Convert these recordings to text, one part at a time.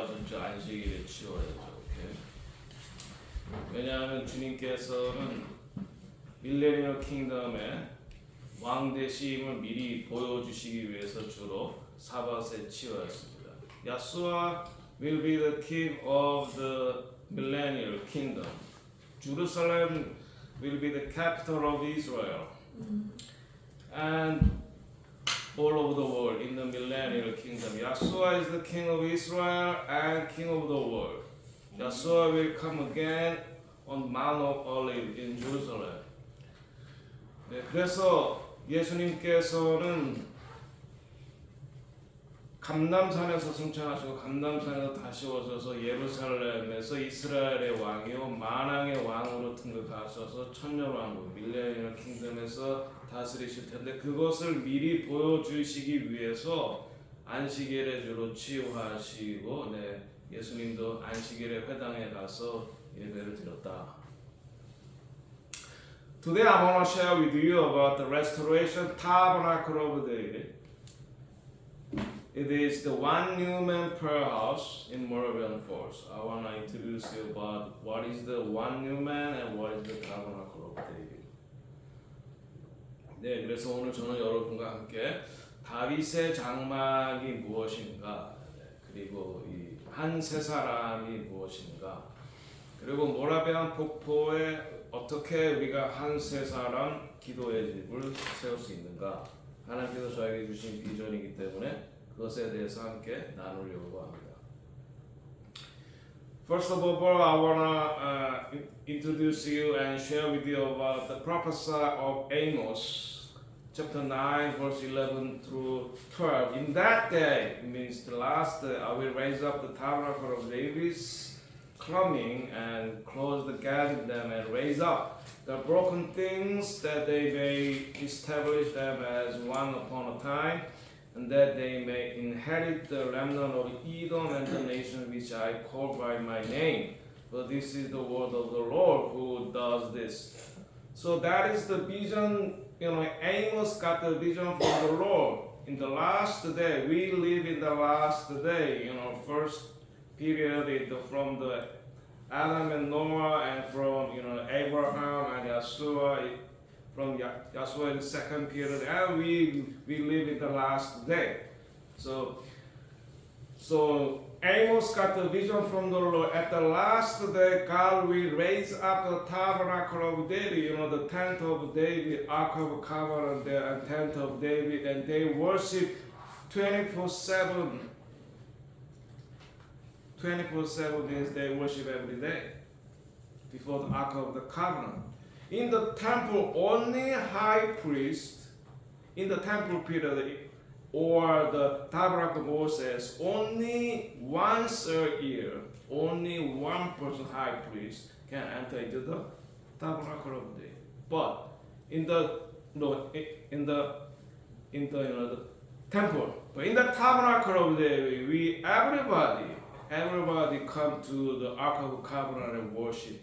진짜 안식일에 치워야죠. 오케이? 왜냐하면 주님께서는 밀레니얼 킹덤의 왕 되심을 미리 보여주시기 위해서 주로 사밧에 치워였습니다. 야수아 will be the king of the millennial kingdom. Jerusalem will be the capital of Israel. And all over the world in the millennial kingdom. Yahshua is the king of Israel and king of the world. Yahshua will come again on Mount of Olives in Jerusalem. 네, 그래서 예수님께서는 감람산에서 승천하시고 감람산에서 다시 오셔서 예루살렘에서 이스라엘의 왕이요 만왕의 왕으로 등극하셔서 천년왕국 밀레니얼 킹덤에서 다스리실 텐데 그것을 미리 보여주시기 위해서 안식일에 주로 치유하시고 예수님도 안식일에 회당에 가서 예배를 드렸다. Today I want to share with you about the restoration tabernacle of David. It is the One Newman Prayer House in Moravian Falls. I want to introduce you about what is the One Newman and what is the Tabernacle of David. 네, 그래서 오늘 저는 여러분과 함께 다윗의 장막이 무엇인가, 그리고 이 한 세 사람이 무엇인가, 그리고 모라비안 폭포에 어떻게 우리가 한 세 사람 기도의 집을 세울 수 있는가, 하나님께서 저에게 주신 비전이기 때문에 그것에 대해서 함께 나누려고 합니다. First of all, I want to introduce you and share with you about the prophecy of Amos, chapter 9, verse 11 through 12. In that day, it means the last day, I will raise up the tabernacle of David's coming and close the gap in them and raise up the broken things that they may establish them as one upon a time, and that they may inherit the remnant of Edom and the nation which I call by my name. For this is the word of the Lord who does this. So that is the vision, Amos got the vision from the Lord. In the last day, we live in the last day, first period from the Adam and Noah and from, Abraham and Yeshua, from Yahshua in the second period, and we live in the last day. So Amos got the vision from the Lord. At the last day, God will raise up the tabernacle of David, the tent of David, Ark of Covenant there, and tent of David, and they worship 24/7. 24/7 means they worship every day before the Ark of the Covenant. In the temple, only high priest, in the temple period, or the tabernacle of Moses, only once a year, only one person, high priest, can enter into the tabernacle of the day. But in the temple, but in the tabernacle of the day, everybody come to the Ark of Covenant and worship.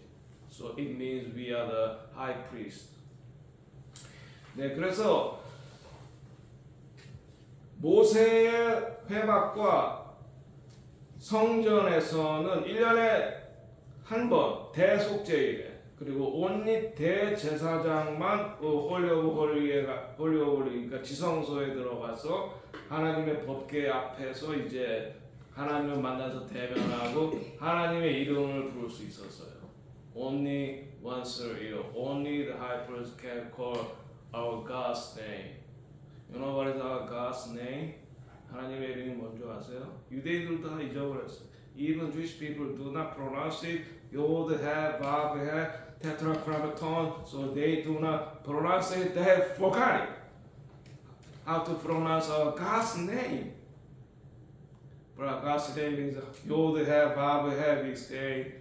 So it means we are the high priest. 네, 그래서 모세의 회막과 성전에서는 1년에 한 번 대속제일에, 그리고 온리 대제사장만 홀리오브 그러니까 지성소에 들어가서 하나님의 법궤 앞에서 이제 하나님을 만나서 대면하고 하나님의 이름을 부를 수 있었어요. Only once a year, only the high priest can call our God's name. You know what is our God's name? 하나님의 이름이 뭔지 아세요? 유대인들도 다 잊어버렸어요. Even Jewish people do not pronounce it. Yod, He, Vav, He, Tetragrammaton. So they do not pronounce it. They have forgot it. How to pronounce our God's name? But our God's name is Yod, He, Vav, He. We say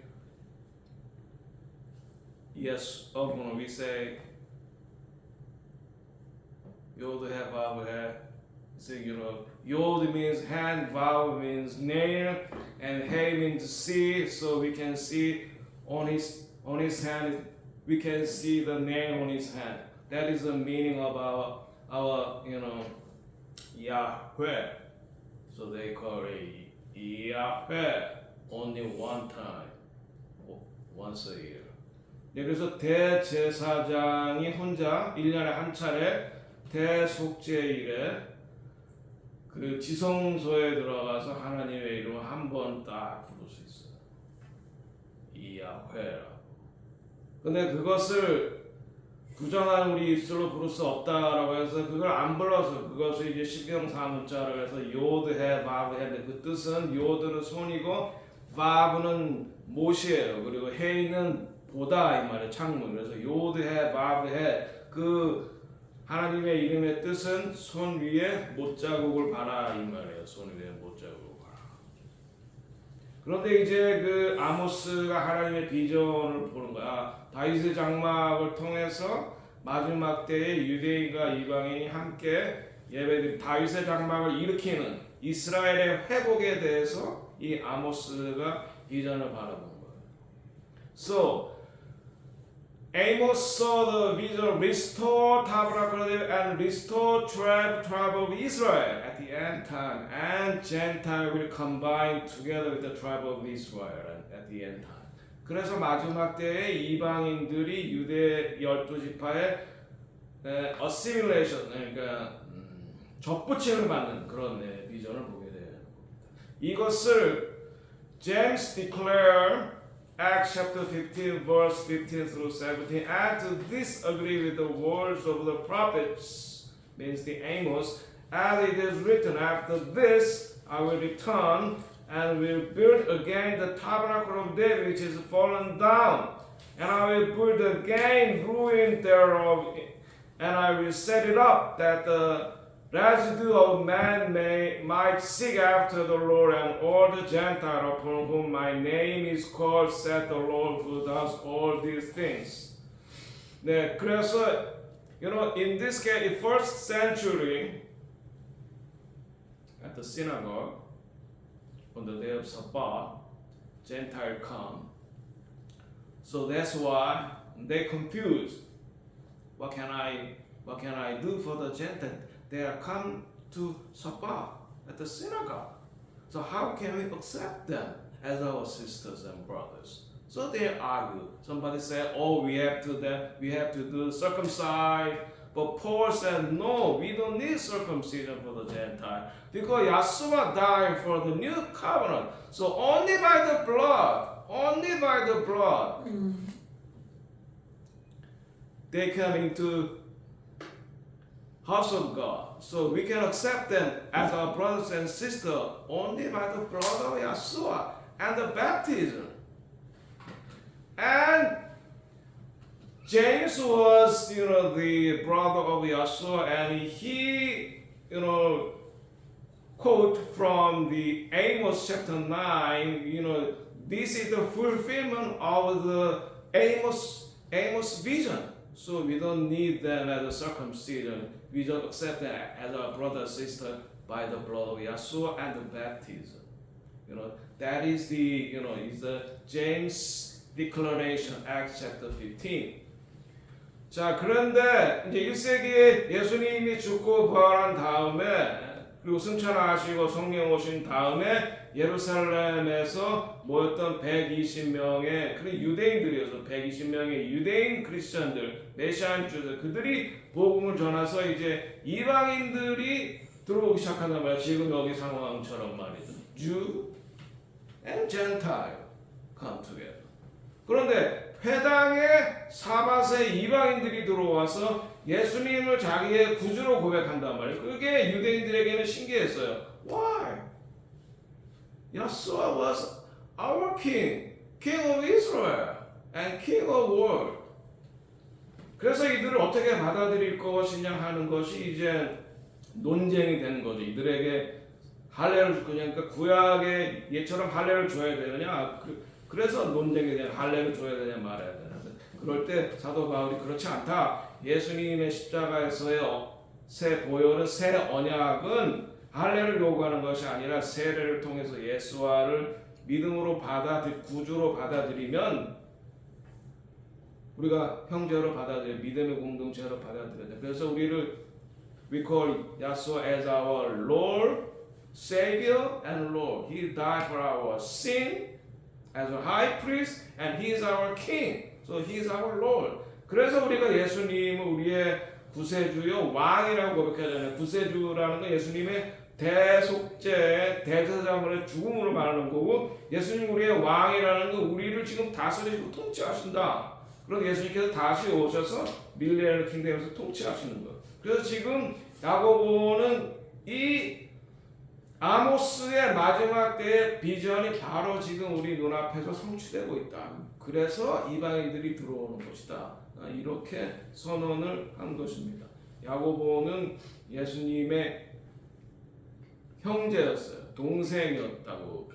yes, we say Yod, He, Vav, He. So Yod means hand, Vav means nail, and He means see. So we can see on his hand, we can see the nail on his hand. That is the meaning of our Yahweh. So they call it Yahweh only one time, once a year. 네, 그래서 대제사장이 혼자 1년에 한 차례 대속죄일에 그 지성소에 들어가서 하나님의 이름을 한 번 딱 부를 수 있어요. 야훼라고. 근데 그것을 부정한 우리 입술로 부를 수 없다라고 해서 그걸 안 불러서 그것을 이제 십경사문자로 해서 요드해 바브해. 그 뜻은 요드는 손이고 바브는 못이에요. 그리고 해는 보다 이 말이에요. 창문. 그래서 요드해 바브해. 그 하나님의 이름의 뜻은 손 위에 못자국을 봐라 이 말이에요. 손 위에 못자국을 봐라. 그런데 이제 그 아모스가 하나님의 비전을 보는 거야. 다윗의 장막을 통해서 마지막 때에 유대인과 이방인이 함께 예배드린 다윗의 장막을 일으키는 이스라엘의 회복에 대해서 이 아모스가 비전을 바라본 거예요. So Amos saw the vision, restore tabernacle and restore tribe of Israel at the end time, and Gentile will combine together with the tribe of Israel at the end time. 그래서 마지막 때에 이방인들이 유대 12지파의 assimilation, 그러니까 접붙임을 받는 그런 비전을 보게 됩니다. 이것을 James declare Acts chapter 15 verse 15 through 17 and to disagree with the words of the prophets means the Amos as it is written after this I will return and will build again the tabernacle of David which is fallen down and I will build again ruin thereof and I will set it up that the residue of man might seek after the Lord and all the Gentiles upon whom my name is called, said the Lord who does all these things. 네, 그래서 in this case, in first century, at the synagogue, on the day of Sabbath, Gentiles come. So that's why they confused. What can I do for the Gentiles? They are come to Sabbath at the synagogue. So how can we accept them as our sisters and brothers? So they argue. Somebody said, "Oh, we have to do circumcise." But Paul said, "No, we don't need circumcision for the Gentile because Yeshua died for the new covenant. So only by the blood, they come into house of God. So we can accept them as our brothers and sisters only by the blood of Yeshua and the baptism." And James was, the brother of Yeshua, and he, quote from the Amos chapter 9, this is the fulfillment of the Amos vision. So we don't need them as a circumcision. We just accept them as our brother and sister by the blood of Yeshua and the baptism. That is is the James declaration, Acts chapter 15. 자, 그런데 이제 1세기에 예수님이 죽고 부활한 다음에 그리고 승천하시고 성령 오신 다음에 예루살렘에서 모였던 120명의 그런 유대인들이어서 120명의 유대인 크리스천들, 메시안 주들 그들이 복음을 전해서 이제 이방인들이 들어오기 시작한단 말이에요. 지금 여기 상황처럼 말이죠. Jew and Gentile come together. 그런데 회당에 사바세 이방인들이 들어와서 예수님을 자기의 구주로 고백한단 말이에요. 그게 유대인들에게는 신기했어요. Why? Yeshua was our king, king of Israel and king of the world. 그래서 이들을 어떻게 받아들일 것이냐 하는 것이 이제 논쟁이 되는 거죠. 이들에게 할례를 그러니까 구약의 예처럼 할례를 줘야 되느냐? 그래서 논쟁이 되냐? 할례를 줘야 되냐 말아야 되냐? 그럴 때 사도 바울이 그렇지 않다. 예수님의 십자가에서의 새 보혈은 새 언약은 할례를 요구하는 것이 아니라 세례를 통해서 예수와를 믿음으로 구주로 받아들이면 우리가 형제로 받아들여 믿음의 공동체로 받아들여야 돼. 그래서 우리를 we call Yeshua as our Lord Savior and Lord. He died for our sin as a high priest, and He is our King. So He is our Lord. 그래서 우리가 예수님을 우리의 구세주요 왕이라고 고백하잖아요. 구세주라는 건 예수님의 대속죄, 대제사장의 죽음으로 말하는 거고, 예수님 우리의 왕이라는 건 우리를 지금 다스리고 통치하신다. 그럼 예수님께서 다시 오셔서 밀레니얼 킹덤에서 통치하시는 거예요. 그래서 지금 야고보는 이 아모스의 마지막 때의 비전이 바로 지금 우리 눈앞에서 성취되고 있다. 그래서 이방인들이 들어오는 것이다. 이렇게 선언을 한 것입니다. 야고보는 예수님의 형제였어요. 동생이었다고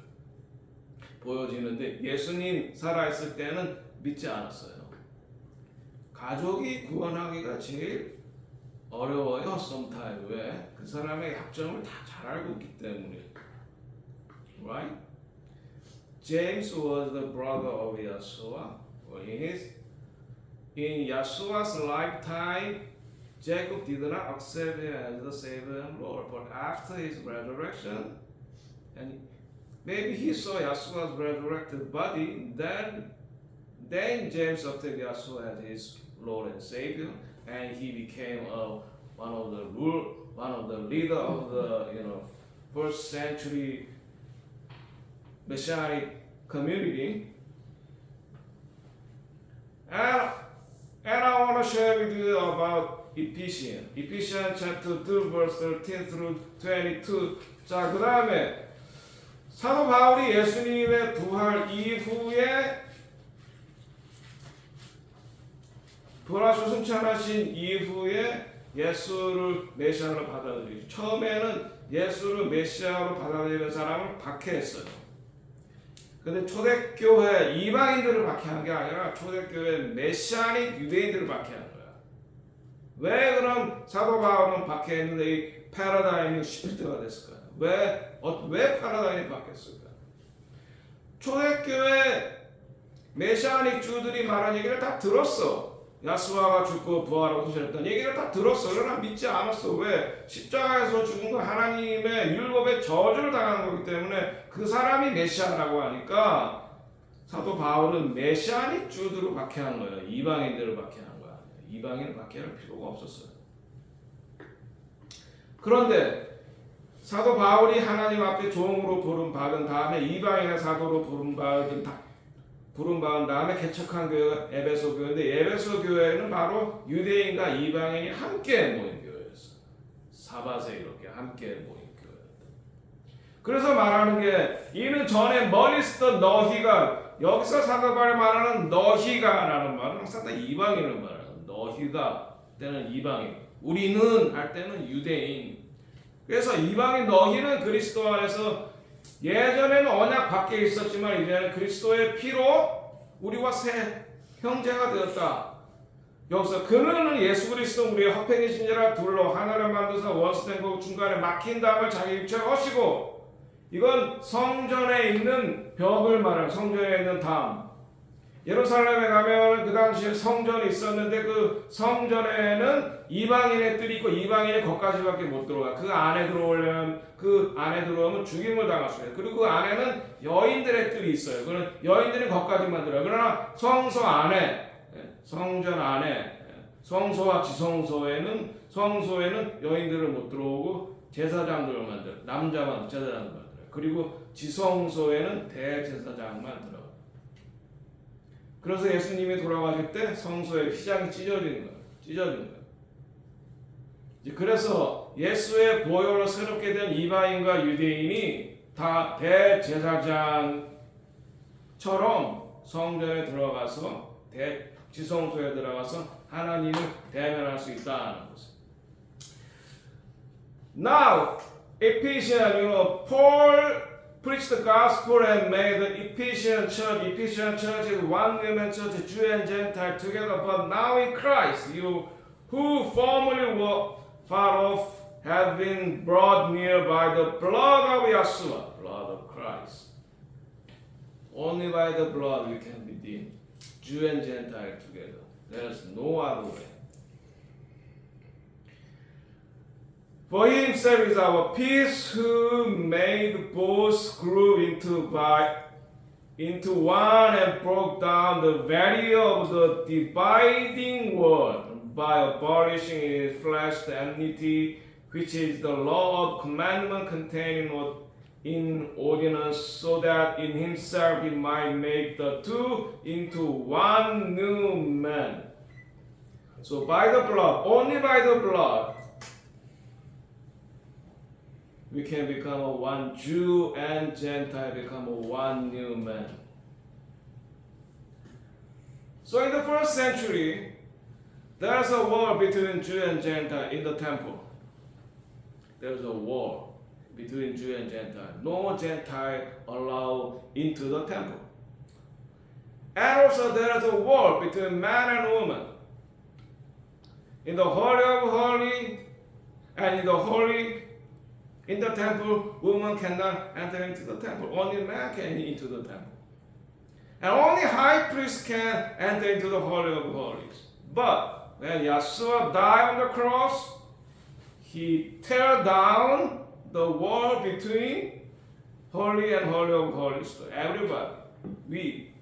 보여지는데 예수님 살아있을 때는 믿지 않았어요. 가족이 구원하기가 제일 어려워요. sometimes. 왜? 그 사람의 약점을 다 잘 알고 있기 때문에. Right? James was the brother of Yeshua. In Yeshua's lifetime, Jacob did not accept him as the Savior and Lord, but after his resurrection, and maybe he saw Yeshua's resurrected body, then James accepted Yeshua as his Lord and Savior, and he became one of the leader of the first century Messianic community. And I want to share with you about Ephesians chapter 2 verse 13 through 22. 자, 그 다음에 사도 바울이 예수님의 부활 이후에 부활하시고 승천하신 이후에 예수를 메시아로 받아들이죠. 처음에는 예수를 메시아로 받아들이는 사람을 박해했어요. 근데 초대교회 이방인들을 박해한 게 아니라 초대교회 메시아닉 유대인들을 박해한 거야. 왜 그럼 사도 바울은 박해했는데 이 패러다임이 시프트가 됐을까요? 왜 패러다임이 바뀌었을까요? 초대교회 메시아닉 주들이 말한 얘기를 다 들었어. 야수아가 죽고 부활하고 승천했던 얘기를 다 들었어. 그러나 믿지 않았어. 왜? 십자가에서 죽은 건 하나님의 율법의 저주를 당하는 거기 때문에 그 사람이 메시아라고 하니까 사도 바울은 메시아닉 주들을 박해한 거예요. 이방인들을 박해한 거야. 이방인을 박해할 필요가 없었어요. 그런데 사도 바울이 하나님 앞에 종으로 부름받은 다음에 이방인의 사도로 부름받은 다음에 개척한 교회가 에베소 교회인데 에베소 교회는 바로 유대인과 이방인이 함께 모인 교회였어요. 사바세 이렇게 함께 모인 교회였다. 그래서 말하는 게 이는 전에 멀리 있었던 너희가 여기서 사도 바울이 말하는 너희가라는 말은 항상 다 이방인을 말하는 너희가 때는 이방인 우리는 할 때는 유대인. 그래서 이방인 너희는 그리스도 안에서 예전에는 언약 밖에 있었지만 이제는 그리스도의 피로 우리와 새 형제가 되었다. 여기서 그는 예수 그리스도 우리의 화평이신 자라 둘로 하나를 만드사 원수된 그 중간에 막힌 담을 자기 육체로 하시고 이건 성전에 있는 벽을 말하는 성전에 있는 담. 예루살렘에 가면 그 당시에 성전이 있었는데 그 성전에는 이방인의 뜰이 있고 이방인이 거기까지밖에 못 들어가. 그 안에 들어오면 죽임을 당할 수 있어요. 그리고 그 안에는 여인들의 뜰이 있어요. 그는 여인들이 거기까지만 들어요. 그러나 성소 안에 성전 안에 성소와 지성소에는 성소에는 여인들을 못 들어오고 제사장들만 들어. 남자만 제사장들만 들어요. 그리고 지성소에는 대제사장만 들어. 그래서 예수님이 돌아가실 때 성소의 휘장이 찢어지는 거예요. 그래서 예수의 보혈로 새롭게 된 이방인과 유대인이 다 대제사장처럼 성전에 들어가서 지성소에 들어가서 하나님을 대면할 수 있다는 것을. Now, Ephesians, Paul preached the gospel and made the Ephesian church. Ephesian church is one woman church, Jew and Gentile together. But now in Christ, you who formerly were far off have been brought near by the blood of Yeshua, blood of Christ. Only by the blood we can redeem Jew and Gentile together. There is no other way. For he himself is our peace, who made both group into one and broke down the barrier of the dividing wall by abolishing in his flesh the enmity, which is the law of commandment contained in ordinance, so that in himself he might make the two into one new man. So by the blood, only by the blood, we can become a one Jew and Gentile, become a one new man. So in the first century, there's a war between Jew and Gentile in the temple. There's a war between Jew and Gentile. No Gentile allowed into the temple. And also there is a war between man and woman. In the Holy of Holies and in the Holy in the temple, woman cannot enter into the temple. Only man can into the temple. And only high priest can enter into the Holy of Holies. But when Yeshua died on the cross, he tear down the wall between Holy and Holy of Holies. So everybody, we,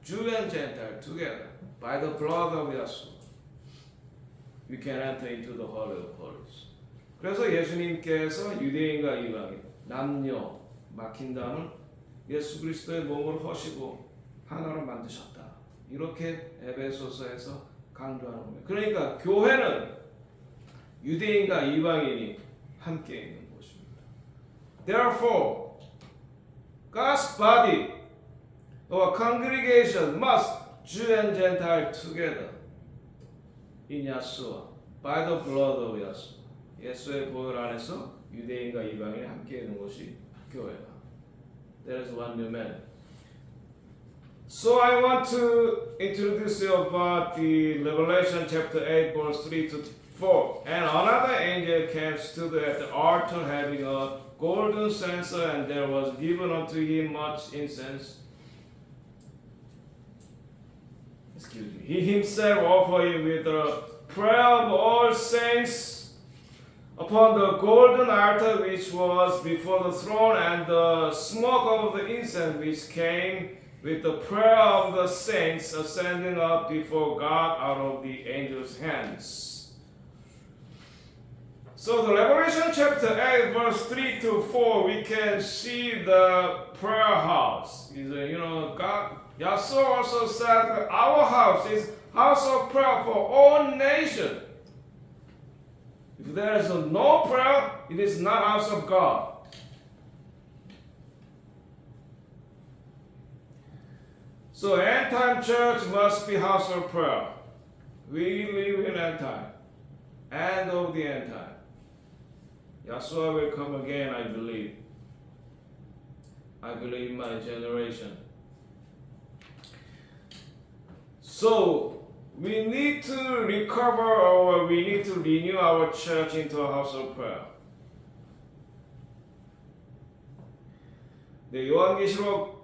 Jew and Gentile together, by the blood of Yeshua, we can enter into the Holy of Holies. 그래서 예수님께서 유대인과 이방인, 남녀 막힌 담을 예수 그리스도의 몸으로 허시고 하나로 만드셨다. 이렇게 에베소서에서 강조하는 겁니다. 그러니까 교회는 유대인과 이방인이 함께 있는 곳입니다. Therefore, God's body or congregation must Jew and Gentile together in Yeshua by the blood of Yeshua. 예수의 보혈 안에서 유대인과 이방인이 함께 있는 곳이 교회다. There is one new man. So I want to introduce you about the Revelation chapter 8 verse 3 to 4. And another angel came, stood at the altar having a golden censer, and there was given unto him much incense. Excuse me. He himself offered it with the prayer of all saints upon the golden altar which was before the throne, and the smoke of the incense which came with the prayer of the saints ascending up before God out of the angels' hands. So the Revelation chapter 8 verse 3 to 4, we can see the prayer house. God, Yahshua also said that our house is house of prayer for all nations. If there is no prayer, it is not house of God. So end-time church must be house of prayer. We live in end-time. End of the end-time. Yeshua will come again, I believe. I believe in my generation. So, we need to recover or we need to renew our church into a house of prayer. 네, 요한계시록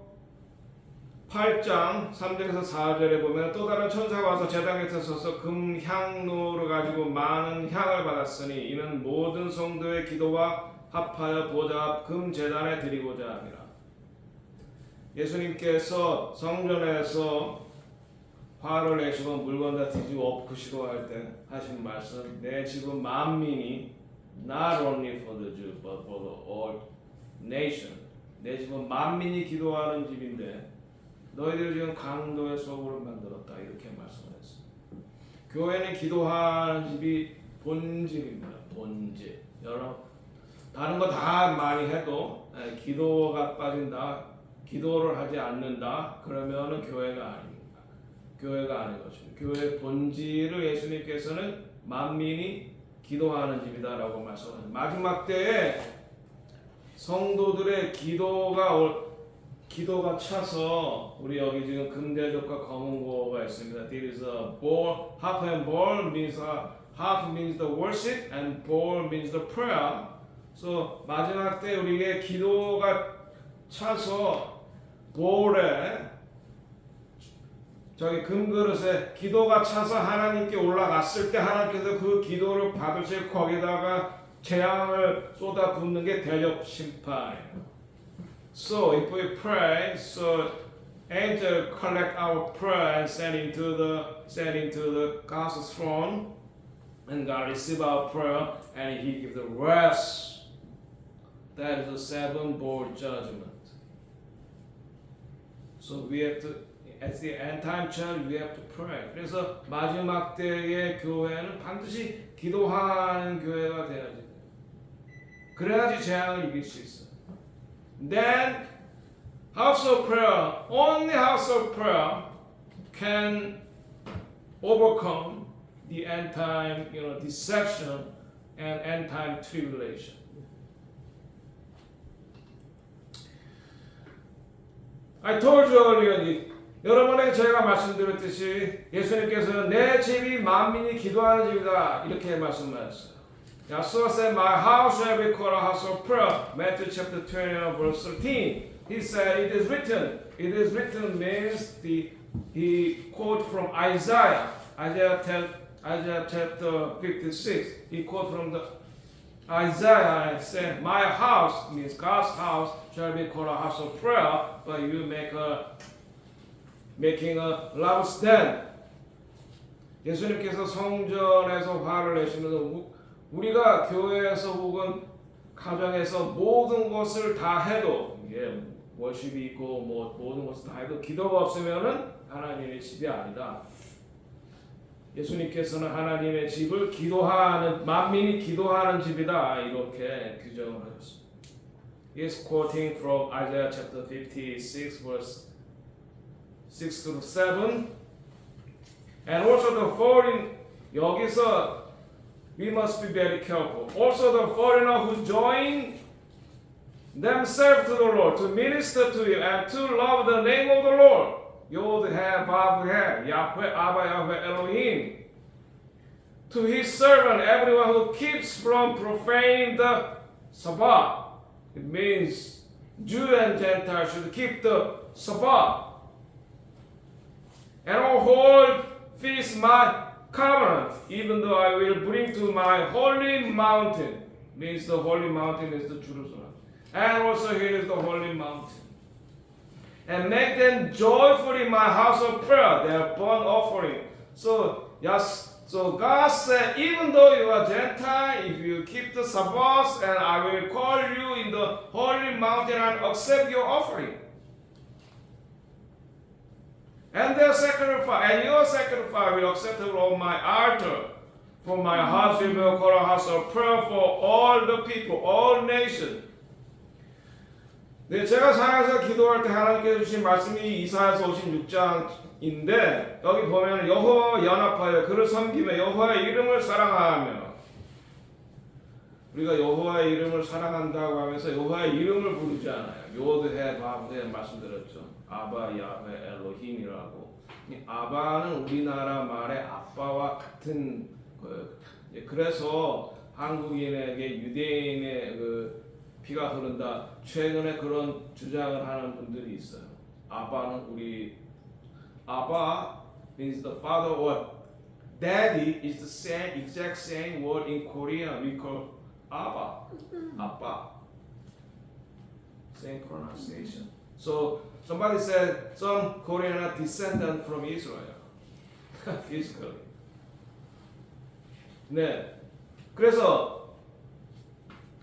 8장 3절에서 4절에 보면 또 다른 천사가 와서 제단 곁에 서서 금향로를 가지고 많은 향을 받았으니 이는 모든 성도의 기도와 합하여 보좌 앞 금제단에 드리고자 함이라. 예수님께서 성전에서 화를 내시고 물건 다 뒤집어 엎으시고 할 때 하신 말씀, 내 집은 만민이 not only for the Jew but for the all nation. 내 집은 만민이 기도하는 집인데 너희들 지금 강도의 소굴을 만들었다, 이렇게 말씀했어요. 교회는 기도하는 집이 본질입니다. 본질. 여러분, 다른 거 다 많이 해도 기도가 빠진다, 기도를 하지 않는다, 그러면은 교회가 아닙니다. 교회가 아닌 것입니다. 교회의 본질을 예수님께서는 만민이 기도하는 집이다라고 말씀하셨습니다. 마지막 때에 성도들의 기도가 차서, 우리 여기 지금 금대접과 검은고가 있습니다. There is a bowl, half and bowl means half means the worship and bowl means the prayer. So 마지막 때 우리에게 기도가 차서 bowl에 저기 금그릇에 기도가 차서 하나님께 올라갔을 때 하나님께서 그 기도를 받으실 거기다가 재앙을 쏟아붓는 게 대접 심판이에요. So if we pray, so angel collect our prayer and send into the God's throne, and God receive our prayer and He gives the rest. That is the sevenfold judgment. So we have to, as the end time church, we have to pray. 그래서 마지막 때의 교회는 반드시 기도하는 교회가 돼야지. 그래야지 재앙을 이길 수 있어. Then house of prayer, only house of prayer can overcome the end time, deception and end time tribulation. I told you earlier, 여러분에게 제가 말씀드렸듯이 예수님께서는 내 집이 만민이 기도하는 집이다 이렇게 말씀하셨어요. Yeshua said, "My house shall be called a house of prayer." Matthew chapter 20 verse 13. He said, "It is written." It is written means he quote from Isaiah chapter 56. He quote from the Isaiah and said, "My house," means God's house, "shall be called a house of prayer," but you making a love stand. 예수님께서 성전에서 화를 내시면서 우리가 교회에서 혹은 가정에서 모든 것을 다 해도 워십이 있고 모든 것을 다 해도 기도가 없으면은 하나님의 집이 아니다. 예수님께서는 하나님의 집을 기도하는 만민이 기도하는 집이다 이렇게 규정을 하셨습니다. He is quoting from Isaiah chapter 56 verse 6 to 7. And also the foreign 여기서 we must be very careful. Also the foreigner who join themselves to the Lord to minister to you and to love the name of the Lord. Yod He Vav He Yahweh Abba Yahweh Elohim. To His servant, everyone who keeps from profaning the Sabbath. It means Jew and Gentile should keep the Sabbath. And all hold feast my covenant, even though I will bring to my holy mountain. Means the holy mountain is the Jerusalem. And also here is the holy mountain. And make them joyful in my house of prayer, their burnt offering. So God said, even though you are Gentile, if you keep the Sabbath, and I will call you in the holy mountain and accept your offering. And their sacrifice, and your sacrifice will acceptable on my altar. For my house will be called a house of prayer for all the people, all nations. 네, 제가 산에서 기도할 때 하나님께서 주신 말씀이 이사야서 56장인데 여기 보면 여호와와 연합하여 그를 섬기며 여호와의 이름을 사랑하며 우리가 여호와의 이름을 사랑한다고 하면서 여호와의 이름을 부르지 않아요. 요드해 바브해 말씀드렸죠. 아바 야훼 엘로힘이라고. 아바는 우리나라 말의 아빠와 같은 거예요. 그래서 한국인에게 유대인의 피가 흐른다. 최근에 그런 주장을 하는 분들이 있어요. 아바는 아바 means the father or daddy is the same exact same word in Korean we call 아바. 아빠. Same pronunciation. So somebody said some Korean are descendant from Israel. Physically. 네. 그래서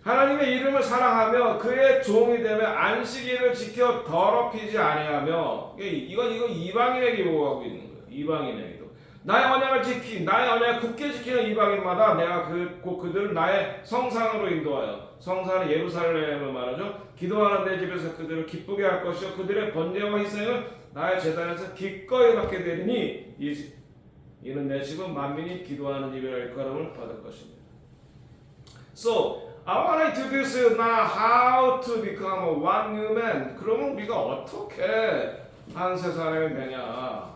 하나님의 이름을 사랑하며 그의 종이 되며 안식일을 지켜 더럽히지 아니하며 이건 이방인에게 요구하고 있는 거예요. 이방인에게도 나의 언약을 굳게 지키는 이방인마다 내가 그들을 나의 성상으로 인도하여 성산은 예루살렘을 말하죠. 기도하는 내 집에서 그들을 기쁘게 할 것이요 그들의 번제와 희생을 나의 제단에서 기꺼이 받게 되리니 이는 내 집은 만민이 기도하는 집이라 일컬음을 받을 것입니다. So I want to introduce you now how to become a one new man. 그러면 우리가 어떻게 한 새 사람이 되냐?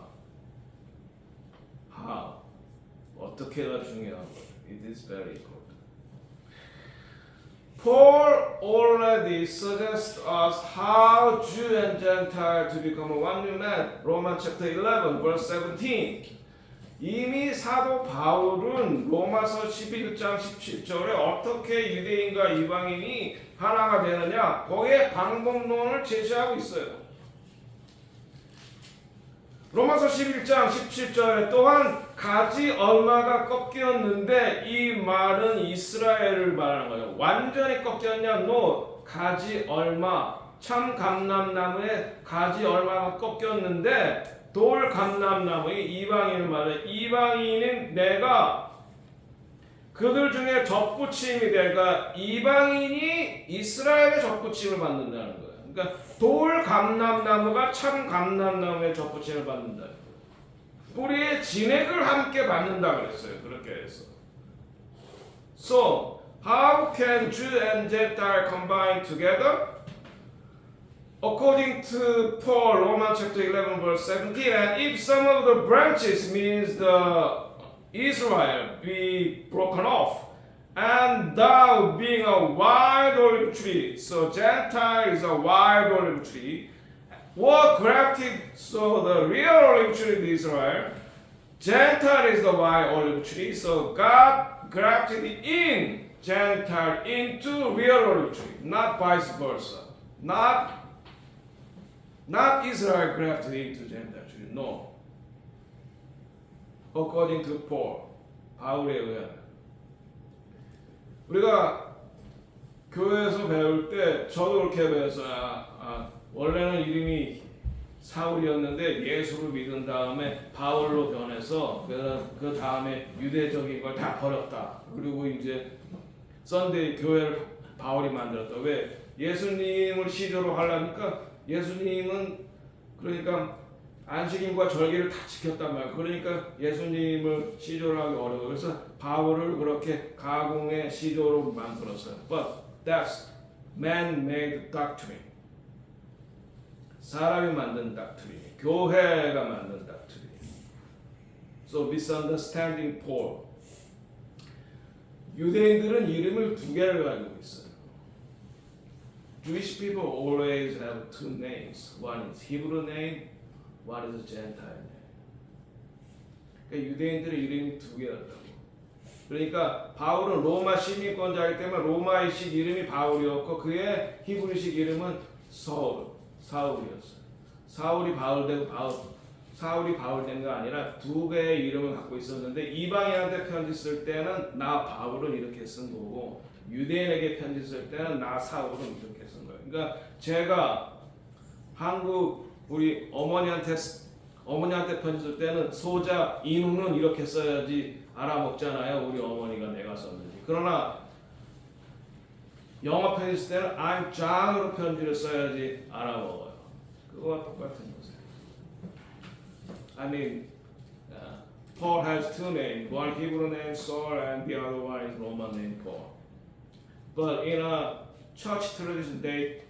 How? 어떻게가 중요한 거죠. It is very important. Paul already suggests us how Jew and Gentile to become a one new man. Romans chapter 11, verse 17. 이미 사도 바울은 로마서 11장 17절에 어떻게 유대인과 이방인이 하나가 되느냐 거기에 방법론을 제시하고 있어요. 로마서 11장 17절에 또한 가지 얼마가 꺾였는데 이 말은 이스라엘을 말하는 거예요. 완전히 꺾였냐? No. 가지 얼마. 참 감람나무에 가지 얼마가 꺾였는데 돌 감람나무의 이방인을 말해. 이방인은 내가 그들 중에 접붙임이 되니까 이방인이 이스라엘의 접붙임을 받는다는 거예요. 그러니까 돌 감람나무가 참 감람나무의 접붙임을 받는다. 뿌리의 진액을 함께 받는다 그랬어요. 그렇게 해서. So, how can Jew and Gentile combine together? According to Paul, Romans chapter 11, verse 17, and if some of the branches means the Israel be broken off, and thou being a wild olive tree, so Gentile is a wild olive tree, were grafted, so the real olive tree is Israel, Gentile is the wild olive tree, so God grafted in Gentile into real olive tree, not vice versa. Not Israel grafted into Gentile tree, no. According to Paul, 바울에 의하면. 우리가 교회에서 배울 때 저도 그렇게 배웠어요. 원래는 이름이 사울이었는데 예수를 믿은 다음에 바울로 변해서 그 다음에 유대적인 걸 다 버렸다. 그리고 이제 썬데이 교회를 바울이 만들었다. 왜? 예수님을 시조로 하려니까 예수님은 그러니까 안식일과 절기를 다 지켰단 말이에요. 그러니까 예수님을 시조를 하기 어려워요. 그래서 바울을 그렇게 가공의 시조로 만들었어요. But that's man-made doctrine. 사람이 만든 doctrine. 교회가 만든 doctrine. So misunderstanding Paul. 유대인들은 이름을 두 개를 가지고 있어요. Jewish people always have two names. One is Hebrew name. What is a Gentile name? 그러니까 유대인들의 이름이 두 개였다고. 그러니까 바울은 로마 시민권자이기 때문에 로마이식 이름이 바울이었고 그의 히브리식 이름은 사울이었어요. 사울이 바울 된 거 아니라 두 개의 이름을 갖고 있었는데 이방인한테 편지 쓸 때는 나 바울은 이렇게 쓴 거고 유대인에게 편지 쓸 때는 나 사울은 이렇게 쓴 거예요. 그러니까 제가 한국 우리 어머니한테 편지 쓸 때는 소자 인우는 이렇게 써야지 알아먹잖아요. 우리 어머니가 내가 썼는지. 그러나 영어 편지 쓸 때는 I'm John으로 편지를 써야지 알아먹어요. 그거와 똑같은 거죠. I mean, Paul has two names. One Hebrew name Saul and the other one is Roman name Paul. But in a church tradition, they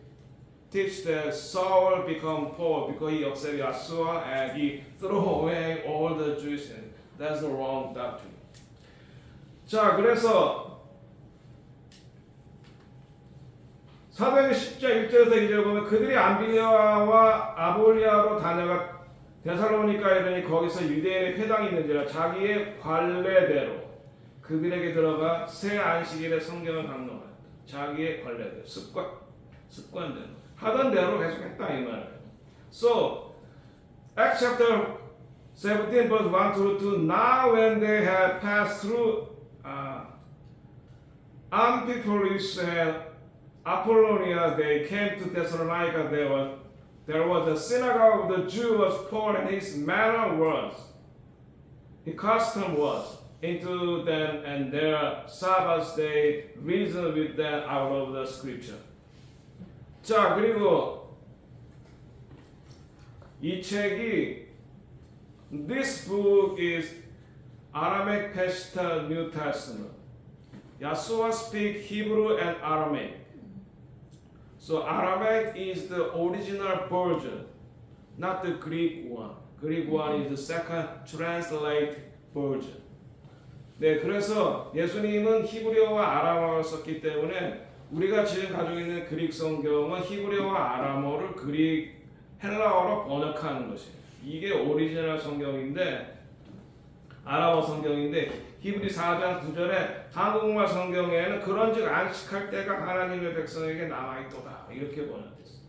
teach that Saul become Paul because he accepted Yeshua and he threw away all the Jewish things. That's the wrong doctrine. 자, 그래서 사도행전 10장 1절에서 2절 보면 그들이 암빌리아와 아볼리아로 다녀가 데살로니카에 이르니 거기서 유대인의 회당이 있는지라 자기의 관례대로 그들에게 들어가 새 안식일에 성경을 강론하였다. 자기의 관례대로 습관대로 하던 대로 계속 했다 이 말이에요. So, Acts chapter 17 verse 1 to 2 Now when they had passed through Amphipolis and Apollonia, they came to Thessalonica. There was a synagogue of the Jews. Paul and his custom was into them, and their Sabbath day reasoned with them out of the Scripture. 자, 그리고 이 책이 This book is Aramaic Peshitta New Testament. Yeshua speak Hebrew and Aramaic. So Aramaic is the original version, not the Greek one. Greek one is the second translate version. 네, 그래서 예수님은 히브리어와 아람어를 썼기 때문에 우리가 지금 가지고 있는 그릭 성경은 히브리어와 아람어를 헬라어로 번역하는 것이에요. 이게 오리지널 성경인데 아람어 성경인데 히브리 4장 9절에 한국말 성경에는 그런즉 안식할 때가 하나님의 백성에게 남아있도다 이렇게 번역됐어요.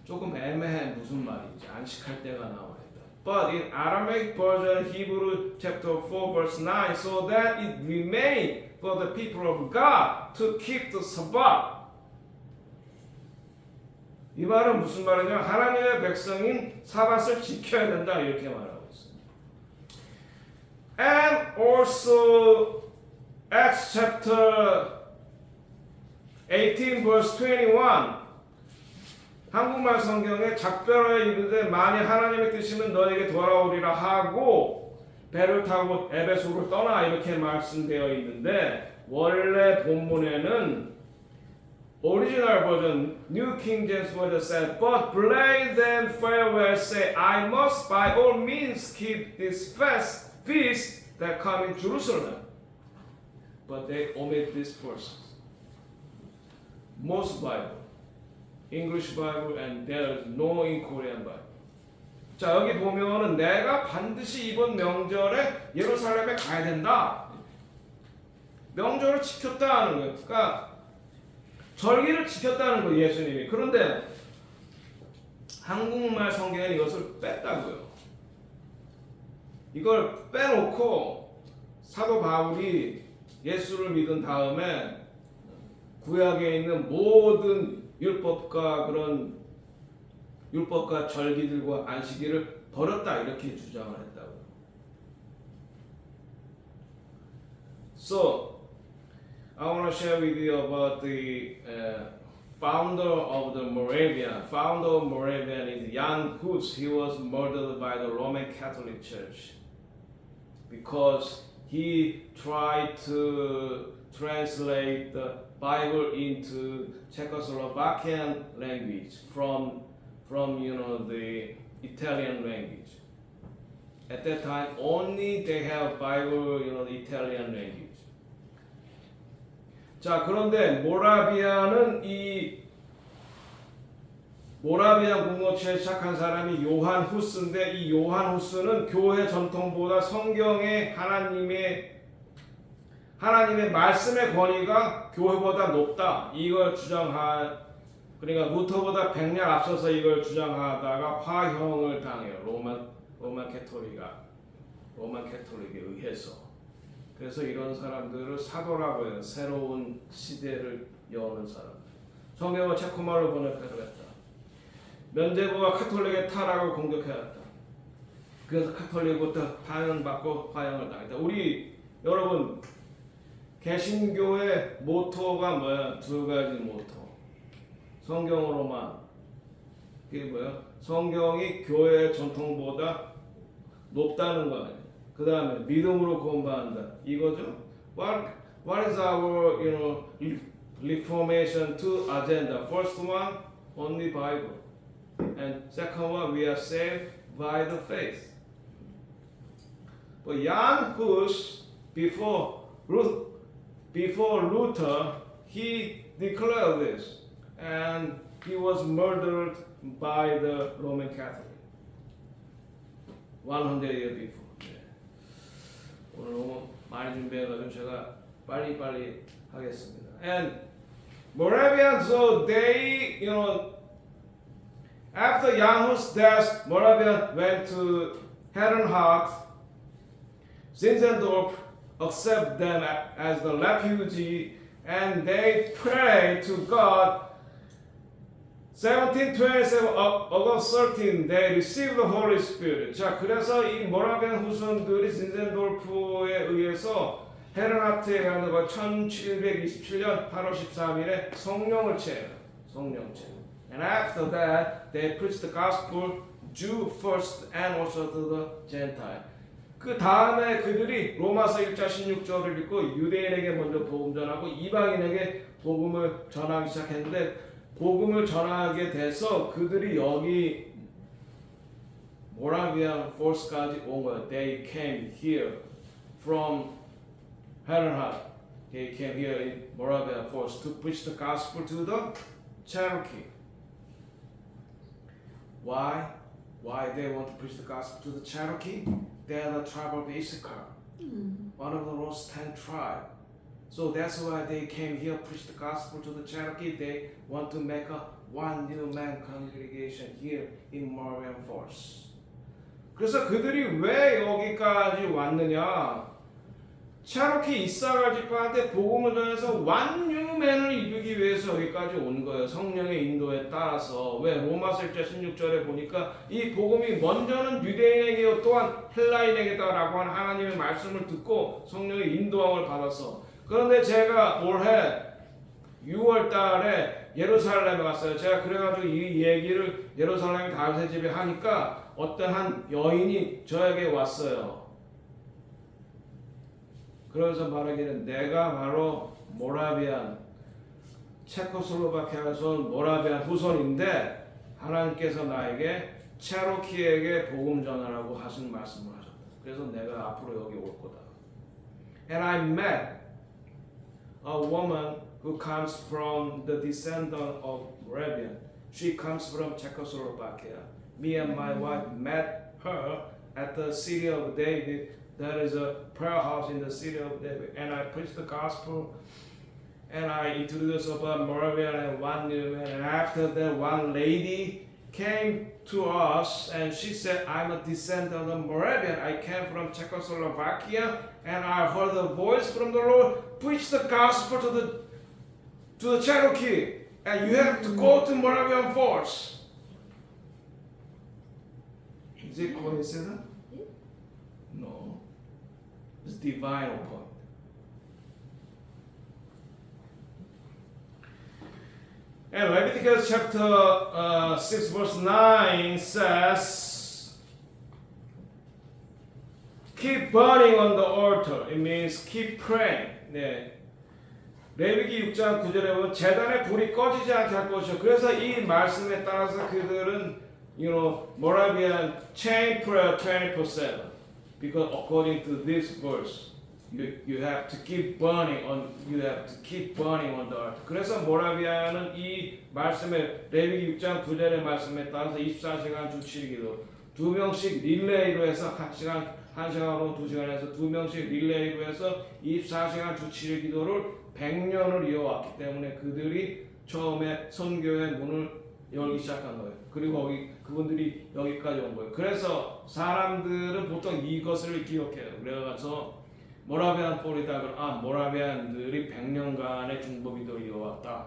조금 애매해 무슨 말인지 안식할 때가 남아있다. But in Aramaic version Hebrew chapter 4 verse 9 so that it remain for the people of God to keep the Sabbath. 이 말은 무슨 말이냐면 하나님의 백성인 사밧을 지켜야 된다 이렇게 말하고 있습니다. And also Acts chapter 18 verse 21 한국말 성경에 작별하여 이르되 만일 하나님의 뜻이면 너에게 돌아오리라 하고 배를 타고 에베소를 떠나 이렇게 말씀되어 있는데 원래 본문에는 오리지널 버전 New King James Version said, but blade them farewell, say, I must by all means keep this feast that come in Jerusalem. But they omit this verse. Most Bible, English Bible, and there is no in Korean Bible. 자 여기 보면은 내가 반드시 이번 명절에 예루살렘에 가야 된다. 명절을 지켰다는 거예요. 그러니까 절기를 지켰다는 거예요, 예수님이. 그런데 한국말 성경에 이것을 뺐다고요. 이걸 빼놓고 사도 바울이 예수를 믿은 다음에 구약에 있는 모든 율법과 그런 율법과 절기들과 안식일을 버렸다 이렇게 주장을 했다고요. So I want to share with you about the founder of the Moravian. Founder of Moravian is Jan Hus. He was murdered by the Roman Catholic Church because he tried to translate the Bible into Czechoslovakian language from the Italian language. At that time, only they have Bible, the Italian language. 자, 그런데 모라비아는 이 모라비아 공동체를 시작한 사람이 요한 후스인데 이 요한 후스는 교회 전통보다 성경의 하나님의 말씀의 권위가 교회보다 높다. 이걸 그러니까 루터보다 100년 앞서서 이걸 주장하다가 화형을 당해요. 로만 캐톨릭에 의해서. 그래서 이런 사람들을 사도라고 해요. 새로운 시대를 여는 사람. 성경을 체코말로 번역해야겠다. 면제부가 카톨릭의 타락을 공격해왔다. 그래서 카톨릭부터 파면받고 화형을 당했다. 우리 여러분 개신교의 모토가 뭐야? 두 가지 모토. 성경으로만. 그게 뭐야? 성경이 교회의 전통보다 높다는 거 아니에요. 그 다음에 믿음으로 구원받는다. 이거죠. What is our Reformation 2 agenda? First one, only Bible. And second one, we are saved by the faith. But Jan Hus, before Luther, he declared this. And he was murdered by the Roman Catholic 100 years before. 오늘 너무 많이 준비해가지고 제가 빨리 하겠습니다. And Moravians, so they, after Jan Hus' death, Moravia went to Herrenhut. Zinzendorf accepted them as the refugee, and they prayed to God. 1727 August 13 they received the Holy Spirit. 자, 그래서 이 모라비안 후손들이 zinzendorf에 의해서 헤르나트에 가는 거 1727년 8월 13일에 성령을 체해요. And after that they preached the gospel Jew first and also to the Gentile. 그 다음에 그들이 로마서 1장 16절을 읽고 유대인에게 먼저 복음 전하고 이방인에게 복음을 전하기 시작했는데 복음을 전하게 돼서 그들이 여기 모라비안 포스까지 온 거예요. They came here from Herrenhut. They came here in Moravian force to preach the gospel to the Cherokee. Why? Why they want to preach the gospel to the Cherokee? They are the tribe of Issachar. One of the lost 10 tribes. So that's why they came here, preach the gospel to the Cherokee. They want to make a one new man congregation here in Moravian Falls. 그래서 그들이 왜 여기까지 왔느냐? 체로키 이사갈 집사한테 복음을 전해서 완유맨을 이루기 위해서 여기까지 온 거예요. 성령의 인도에 따라서. 왜 로마서 1장 16절에 보니까 이 복음이 먼저는 유대인에게 또한 헬라인에게다라고 하는 하나님의 말씀을 듣고 성령의 인도함을 받아서. 그런데 제가 올해 6월 달에 예루살렘에 갔어요. 제가 그래가지고 이 얘기를 예루살렘 다윗의 집에 하니까 어떤 한 여인이 저에게 왔어요. 그러면서 말하기는 내가 바로 모라비안 체코슬로바키아에서 온 모라비안 후손인데 하나님께서 나에게 체로키에게 복음 전하라고 하신 말씀을 하셨다. 그래서 내가 앞으로 여기 올 거다. And I met a woman who comes from the descendant of Moravian. She comes from Czechoslovakia. Me and my wife met her at the city of David. That is a prayer house in the city of David. And I preached the gospel and I introduced about Moravian and one new man. And after that, one lady came to us and she said, I'm a descendant of Moravian. I came from Czechoslovakia and I heard a voice from the Lord, preach the gospel to the Cherokee. And you have to go to Moravian Falls. Is it coincidence? No. It's divine appointment. And Leviticus chapter 6 verse 9 says, keep burning on the altar. It means keep praying. 네. 레위기 6장 9절에 보면 제단에 불이 꺼지지 않게 할 것이요. 그래서 이 말씀에 따라서 그들은 Moravian chain prayer 24/7. Because according to this verse, you have to keep burning on the altar. 그래서 모라비아는 이 말씀에 레위기 6장 9절의 말씀에 따라서 24시간 주 7기도 2명씩 릴레이로 해서 1시간으로 2시간에서 2명씩 릴레이로 해서 24시간 주 7기도를 100년을 이어왔기 때문에 그들이 처음에 선교의 문을 열기 시작한 거예요. 그리고 그분들이 여기까지 온 거예요. 그래서 사람들은 보통 이것을 기억해요. 그래서 모라비안 폴이다. 모라비안들이 100년간의 중보기도를 이어왔다.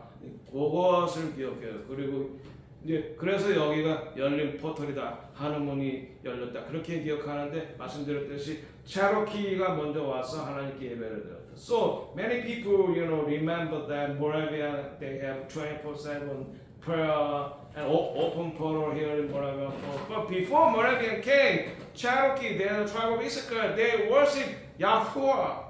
그것을 기억해요. 그리고 이제 그래서 여기가 열린 포털이다. 하는 문이 열렸다. 그렇게 기억하는데 말씀드렸듯이 체로키가 먼저 와서 하나님께 예배를 드렸다. So many people, remember that Moravian they have 24/7 prayer and open portal here in Moravian. But before Moravian came, Cherokee, the tribe of Issachar, they worship Yahuwah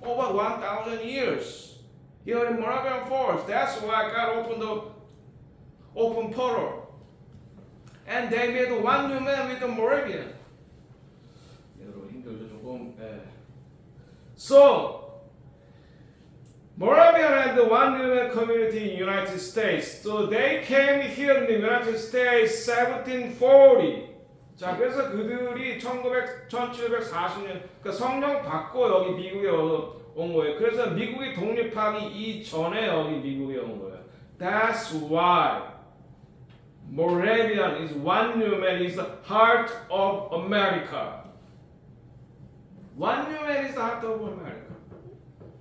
over 1,000 years here in Moravian Falls. That's why God opened the open portal. And they made one new man with the Moravian. 여러분 힘들죠 조금. So Moravian and the one new man community in United States. So they came here in the United States 1740. 자, 그래서 그들이 1740년 그러니까 성령 받고 여기 미국에 온 거예요. 그래서 미국이 독립하기 이전에 여기 미국에 온 거예요. That's why Moravian is one new man is the heart of America. One new man is the heart of America.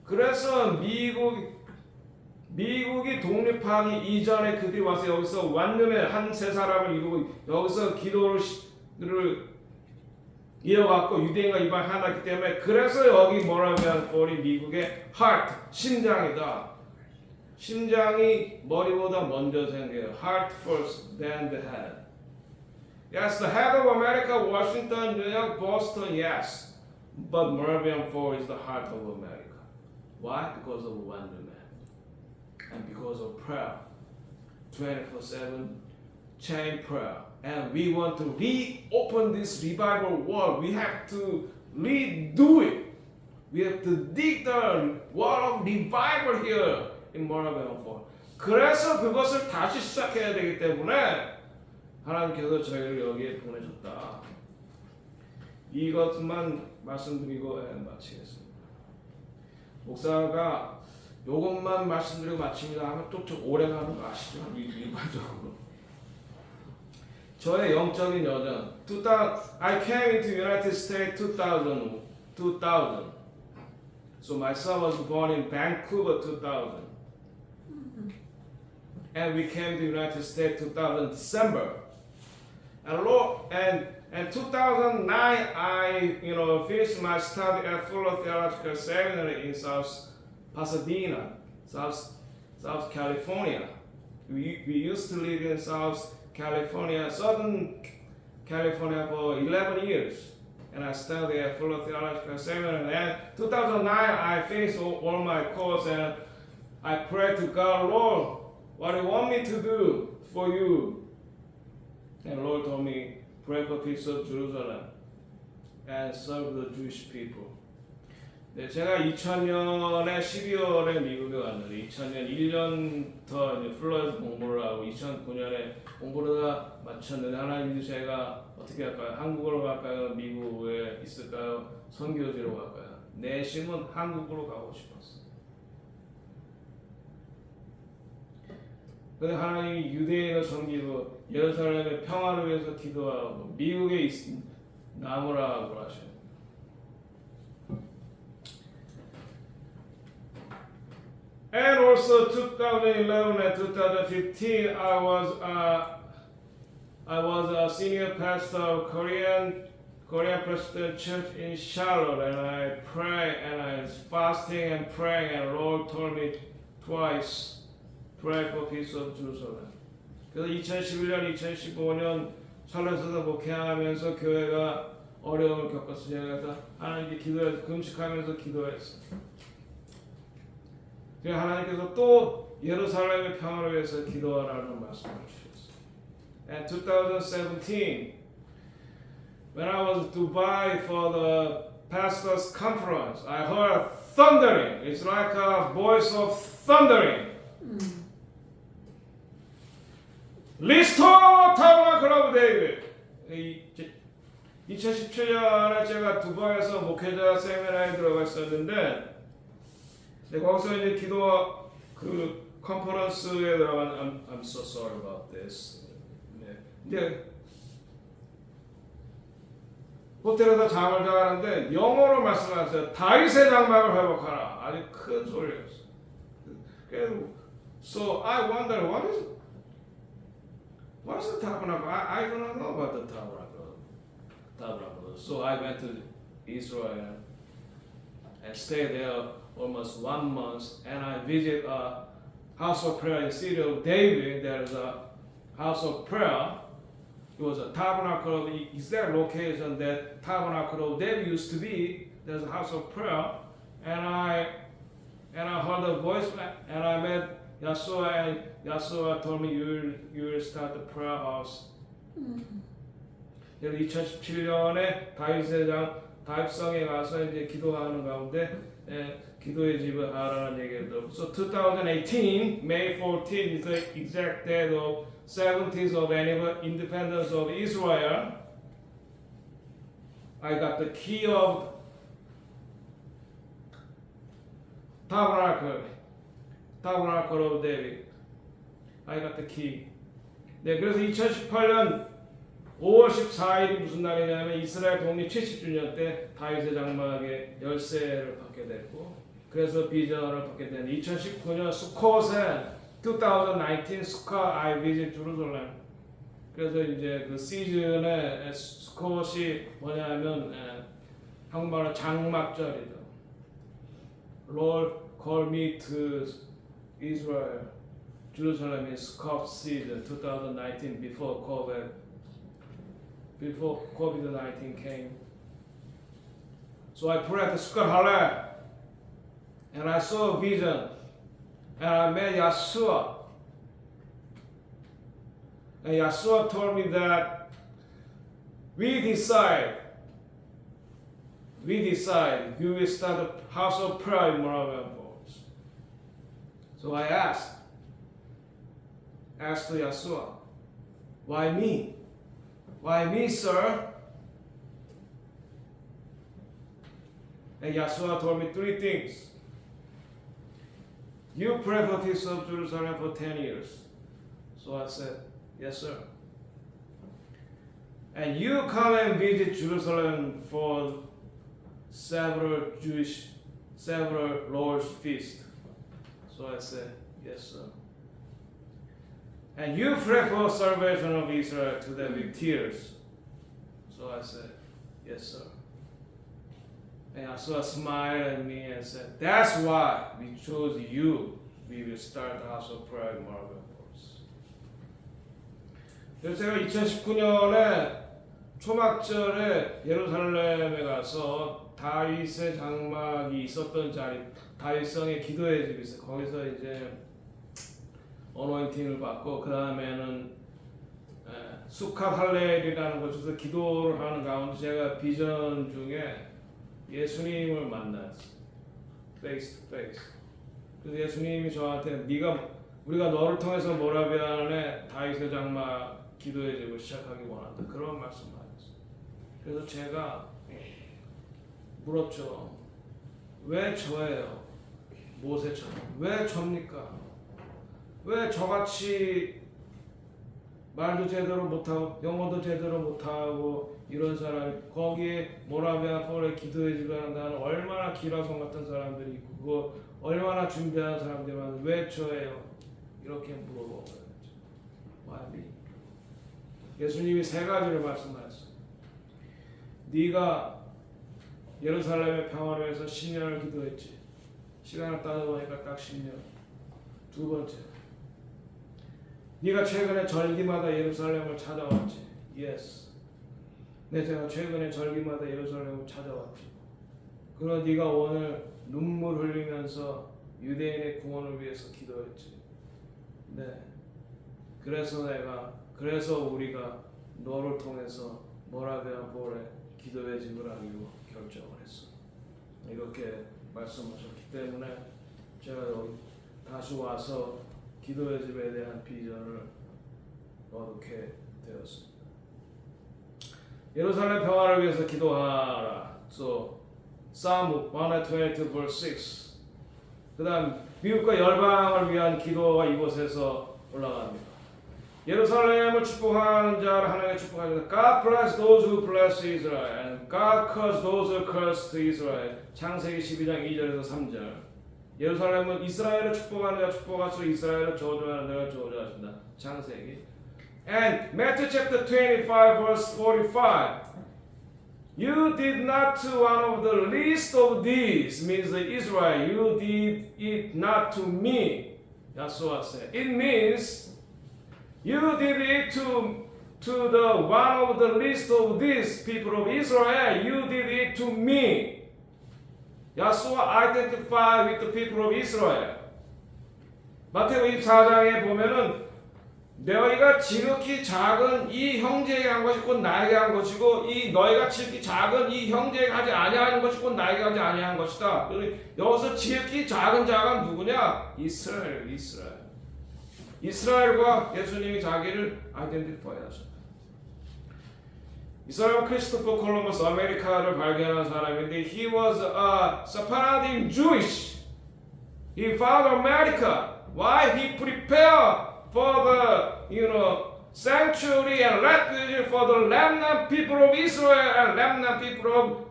그래서 미국이 독립하기 이전에 그들이 와서 여기서 완전히 한 세 사람을 이루고 여기서 기도를 이어갖고 유대인과 이방 하나이기 때문에 그래서 여기 모라비안 폴이 미국의 heart, 심장이다. 심장이 머리보다 먼저 생겨요. Heart first, then the head. Yes, the head of America, Washington, New York, Boston, yes. But Moravian Fall is the heart of America. Why? Because of one man. And because of prayer. 24/7 chain prayer. And we want to reopen this revival world. We have to redo it. We have to dig the wall of revival here in Moravian Fall. 그래서 그것을 다시 시작해야 되기 때문에 하나님께서 저희를 여기에 보내셨다. 이것만 말씀드리고 마치겠습니다. 목사가 이것만 말씀드리고 마칩니다 하면 또 좀 오래 가는 거 아시죠? 일반적으로. 저의 영적인 여정. I came into United States 2000. So my son was born in Vancouver 2000. And we came to United States 2000 December. And 2009 I finished my study at Fuller Theological Seminary in South Pasadena, South California. We used to live in South California, Southern California for 11 years. And I studied at Fuller Theological Seminary. And 2009 I finished all my course and I prayed to God, Lord, what do you want me to do for you? And the Lord told me, pray for peace of Jerusalem and serve the Jewish people. 네, 제가 2000년에 12월에 미국에 왔는데 2000년 1년 더 플로에서 공부를 하고 2009년에 공부를 다 마쳤는데 하나님이 제가 어떻게 할까요? 한국으로 갈까요? 미국에 있을까요? 선교지로 갈까요? 내심은 한국으로 가고 싶었어요. 근데 하나님이 유대인을 섬기고 예루살렘의 평화를 위해서 기도하고 미국에 남으라고 하셔요. And also 2011 and 2015 I was a senior pastor of Korean Presbyterian Church in Charlotte, and I pray and I was fasting and praying, and the Lord told me twice, pray for peace of Jerusalem. 그래서 2011년, 2015년 샬롯에서 목회하면서 교회가 어려움을 겪었으니 그래서 하나님께 기도해서 금식하면서 기도했어요. 하나님께서 또 예루살렘의 평화를 위해서 기도하라는 말씀을 주셨어요. And 2017, when I was in Dubai for the pastors' conference, I heard thundering. It's like a voice of thundering. Restore Tabernacle of David. 2017년에 제가 두바이에서 목회자 세미나에 들어가 있었는데 거기서 이제 기도 그 컨퍼런스에 들어간 I'm so sorry about this. 네. 이제 호텔에서 잠을 자는데 영어로 말씀하셨어요. 다윗의 장막을 회복하라. 아주 큰 소리였어요. So I wonder what is the tabernacle? I don't know about the tabernacle. So I went to Israel and stayed there almost 1 month, and I visit a house of prayer in the city of David. There is a house of prayer. It was a tabernacle of the exact location that tabernacle of David used to be. There's a house of prayer, and I heard a voice, and I met Yeshua, and Yeshua told me you will start the prayer house. 2017년에 다윗성에 가서 이제 기도하는 가운데 기도의 집을 하라는 얘기를 들었고, so 2018 May 14 is the exact date of 70th of independence of Israel. I got the key of tabernacle of David. I got the key. 네, 그래서 2018년 5월 14일이 무슨 날이냐면 이스라엘 독립 70주년 때 다윗의 장막의 열쇠를 받게 됐고, 그래서 비전을 받게 된 2019년 수콧에 2019 수컷 I visit Jerusalem. 그래서 이제 그 시즌에 수콧이 뭐냐면 한국말로 장막절이죠. Lord call me to Israel, Jerusalem in Sukkot season 2019 before COVID-19 came. So I prayed at the Sukkot Hallel, and I saw a vision, and I met Yeshua. And Yeshua told me that we decide you will start a house of prayer in Moravian Falls. So I asked to Yeshua, why me? Why me, sir? And Yeshua told me 3 things. You pray for peace of Jerusalem for 10 years. So I said, yes, sir. And you come and visit Jerusalem for several Lord's feasts. So I said, yes, sir. And you pray for salvation of Israel to them with tears. So I said, yes, sir. And Yeshua smiled at me and said, that's why we chose you. We will start the house of prayer in Marble Falls. 그래서 제가 2019년에 초막절에 예루살렘에 가서 다윗의 장막이 있었던 자리, 다윗성의 기도의 집이 있어요. 거기서 이제 어노인팅을 받고 그 다음에는 수캅 할렐이라는 곳에서 기도를 하는 가운데 제가 비전 중에 예수님을 만났어요. 페이스 투 페이스. 그래서 예수님이 저한테 우리가 너를 통해서 모라비안에 다윗의 장막 기도의 집을 시작하기 원한다. 그런 말씀을 하셨어요. 그래서 제가 물었죠. 왜 저예요? 모세처럼. 왜 접니까? 왜 저같이 말도 제대로 못하고 영어도 제대로 못하고 이런 사람이 거기에 모라비아 폴에 기도해 주려 한다는 얼마나 기라성 같은 사람들이 있고 그거 얼마나 준비한 사람들이 많은데 왜 저예요? 이렇게 물어보거든요. Why me? 예수님이 3가지를 말씀하셨어요. 네가 예루살렘의 평화를 위해서 10년을 기도했지. 시간을 따져보니까 딱 10년. 2번째, 네가 최근에 절기마다 예루살렘을 찾아왔지. Yes. 제가 최근에 절기마다 예루살렘을 찾아왔지. 그러나 네가 오늘 눈물 흘리면서 유대인의 구원을 위해서 기도했지. 네. 그래서 우리가 너를 통해서 모라비아 폴에 기도의 집을 하기로 결정을 했어. 이렇게 말씀하셨기 때문에 제가 여기 다시 와서 기도의 집에 대한 비전을 얻게 되었습니다. 예루살렘 평화를 위해서 기도하라. So Psalm 122 verse 6. 그다음 미국과 열방을 위한 기도가 이곳에서 올라갑니다. 예루살렘을 축복하는 자를 하나님께 축복하시다. God bless those who bless Israel and God curse those who curse Israel. 창세기 12장 2절에서 3절. 예루살렘은 이스라엘을 축복하는 자 축복하시고 이스라엘을 저주하는 자가 저주하신다. 창세기. And Matthew chapter 25 verse 45. You did not to one of the least of these, means Israel. You did it not to me. Yeshua said. It means you did it to the one of the least of these people of Israel. You did it to me. Yeshua identified with the people of Israel. 마태복음 24장에 보면은 너희가 지극히 작은 이 형제에게 한 것이 곧 나에게 한 것이고 이 너희가 지극히 작은 이 형제에게 하지 아니하는 것이 곧 나에게 하지 아니한 것이다. 여기서 지극히 작은 자가 누구냐? 이스라엘과 예수님이 자기를 아이덴티파이 하셨다. 이 사람은 크리스토퍼 콜럼버스 아메리카를 발견한 사람인데 he was a Sephardic Jewish. He found America. Why? He prepared for the sanctuary and refuge for the remnant people of Israel and remnant people of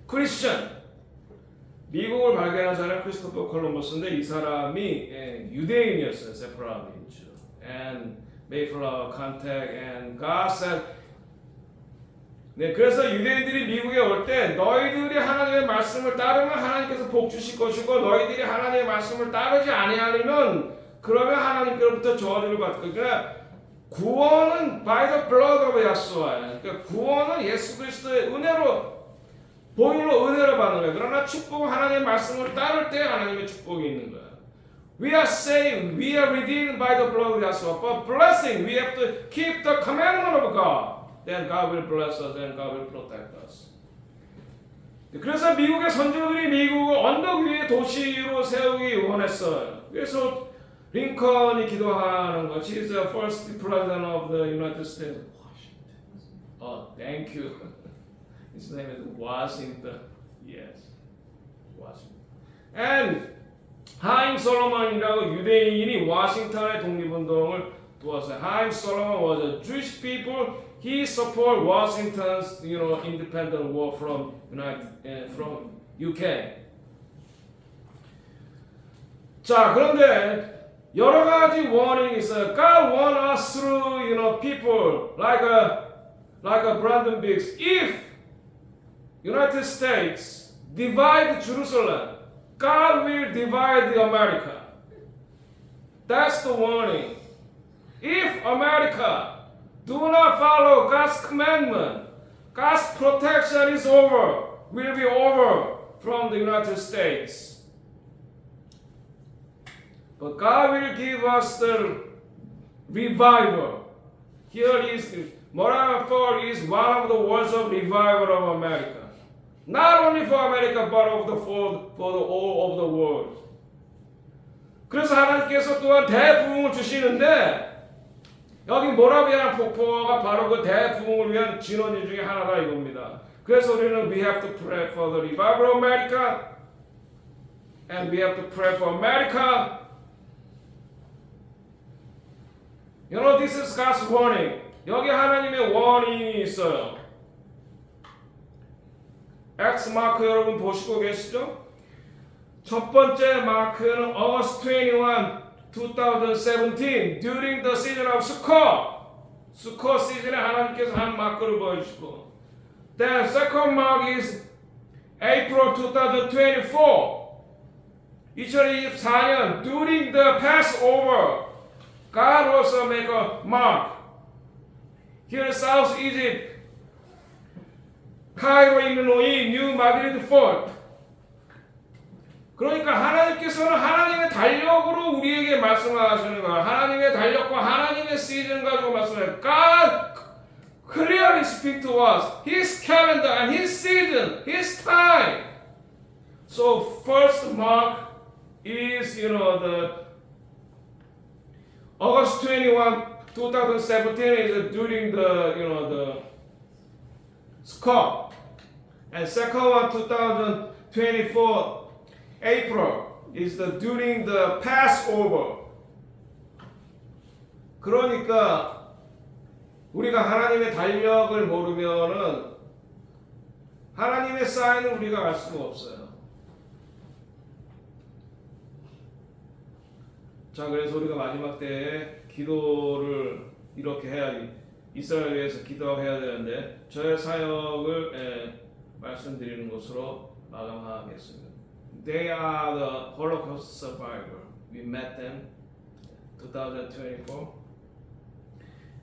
Christian. 미국을 발견한 사람은 크리스토퍼 콜럼버스인데 이 사람이 유대인이었어요. Sephardic Jew. And Mayflower contact and God said. 네, 그래서 유대인들이 미국에 올 때 너희들이 하나님의 말씀을 따르면 하나님께서 복 주실 것이고 너희들이 하나님의 말씀을 따르지 아니하면 그러면 하나님께로부터 저주를 받을 거예요. 그러니까 구원은 by the blood of Yeshua. 그러니까 구원은 예수 그리스도의 은혜로 보혈로 은혜를 받는 거예요. 그러나 축복은 하나님의 말씀을 따를 때 하나님의 축복이 있는 거예요. We are saved, we are redeemed by the blood of Yeshua. But blessing, we have to keep the commandment of God. Then God will bless us and God will protect us. 그래서 미국의 선조들이 미국을 언덕 위의 도시로 세우기 원했어요. 그래서 링컨이 기도하는 것. He is the first president of the United States. Washington. Thank you. His name is Washington. Yes, Washington. And 하임 솔로몬이라고 유대인이 워싱턴의 독립운동을 도왔어요. 하임 솔로몬 was a Jewish people. He support Washington's, independent war from from UK. 자, 그런데 여러 가지 warning 있어요. God want us through, people like Brandon Biggs. If United States divide Jerusalem, God will divide America. That's the warning. If America do not follow God's commandment, God's protection is will be over from the United States. But God will give us the revival. Here is Moravian Fall is one of the words of revival of America. Not only for America, but for the all of the world. 그래서 하나님께서 또한 대부흥을 주시는데 여기 모라비안 폭포가 바로 그 대부흥을 위한 진원지 중에 하나다 이겁니다. 그래서 우리는 we have to pray for the revival of America, and we have to pray for America. This is God's warning. 여기 하나님의 warning이 있어요. X 마크 여러분 보시고 계시죠? 첫 번째 마크는 August 21, 2017 during the season of Sukkot 시즌에 하나님께서 한 마크를 보여주시고 Then second mark is April 2024 2024년 during the Passover God also make a mark. Here South Egypt 카이로 일리노이 뉴 마드리드 포트. 그러니까 하나님께서는 하나님의 달력으로 우리에게 말씀하시는 거예요. 하나님의 달력과 하나님의 시즌 가지고 말씀해요. God clearly speak to us. His calendar and His season, His time. So first mark is the August 21, 2017 is during the Sukkot. And second one, 2024, April, is during the Passover. 그러니까 우리가 하나님의 달력을 모르면은 하나님의 사인을 우리가 알 수가 없어요. 자, 그래서 우리가 마지막 때에 기도를 이렇게 해야지. 이스라엘 위해서 기도해야 되는데 저의 사역을 말씀드리는 것으로 마감하겠습니다. They are the Holocaust survivor. We met them 2024.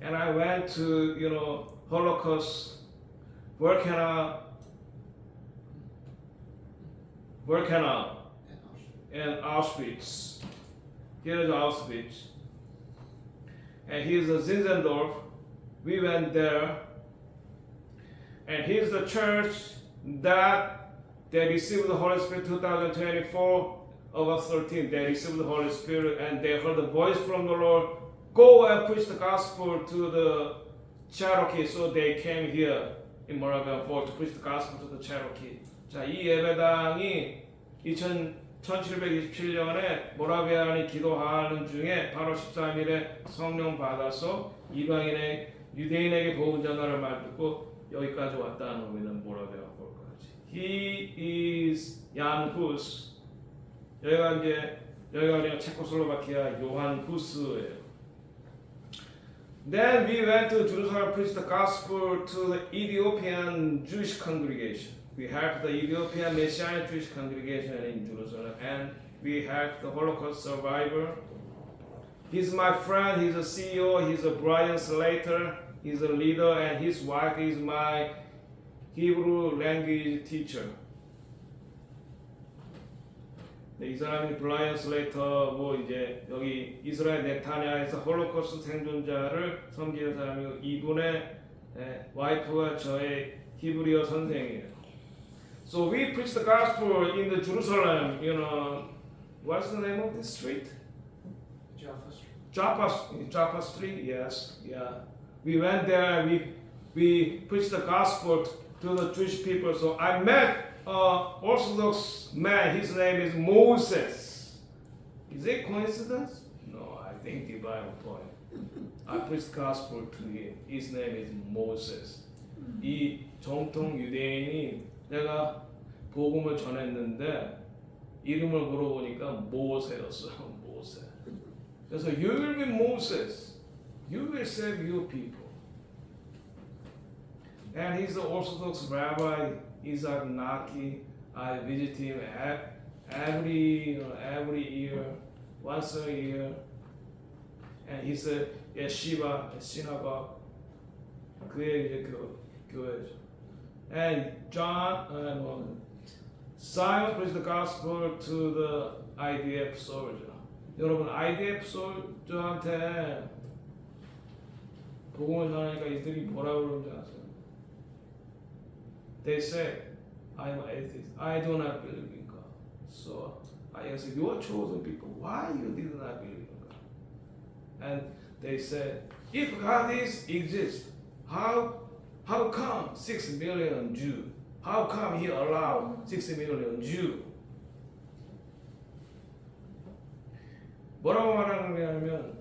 And I went to, Holocaust Birkenau and Auschwitz. Here is Auschwitz. And here's the Zinzendorf. We went there. And here's the church that they received the Holy Spirit 2024, August 13th. They received the Holy Spirit and they heard the voice from the Lord. Go and preach the gospel to the Cherokee. So they came here in Moravian Fall to preach the gospel to the Cherokee. 자, 이 예배당이 1727년에 모라비안이 기도하는 중에 8월 13일에 성령 받아서 이방인의 유대인에게 복음 전하는 말 듣고 여기까지 왔다는 겁니다. 모라비안 폴까지. He is Jan Hus. 여기가 그냥 체코슬로바키아 요한 후스예요. Then we went to Jerusalem, preached the gospel to the Ethiopian Jewish congregation. We helped the Ethiopian Messianic Jewish congregation in Jerusalem, and we helped the Holocaust survivor. He's my friend. He's a CEO. He's a Brian Slater. He's a leader, and his wife is my Hebrew language teacher. 네, 이 사람이 브라이언 슬레이터고 이제 여기 이스라엘 네타냐에서 홀로코스트 생존자를 섬기는 사람이고 이분의 와이프가 저의 히브리어 선생이에요. So we preach the gospel in the Jerusalem. What's the name of this street? Jaffa Street. Yes, yeah. We went there. We preached the gospel to the Jewish people. So I met an Orthodox man. His name is Moses. Is it coincidence? No, I think the Bible point. I preached gospel to him. His name is Moses. 이 정통 유대인이 내가 복음을 전했는데 이름을 물어보니까 모세였어요. 모세. 그래서 you will be Moses. You will save your people. And he's the Orthodox rabbi, Isaac Naki. I visit him every year, once a year. And he's a yeshiva, a synagogue. 그의 이제 교회죠. And Simon preached the gospel to the IDF soldier. 여러분 IDF 소ldier한테 복음을 전하니까 이들이 뭐라고 그러는지 아세요? They say, I'm an atheist. I do not believe in God. So I asked, you are chosen people. Why you did not believe in God? And they said, if God exists, how come 6 million Jews? How come He allowed 6 million Jews? 뭐라고 말하는 거냐면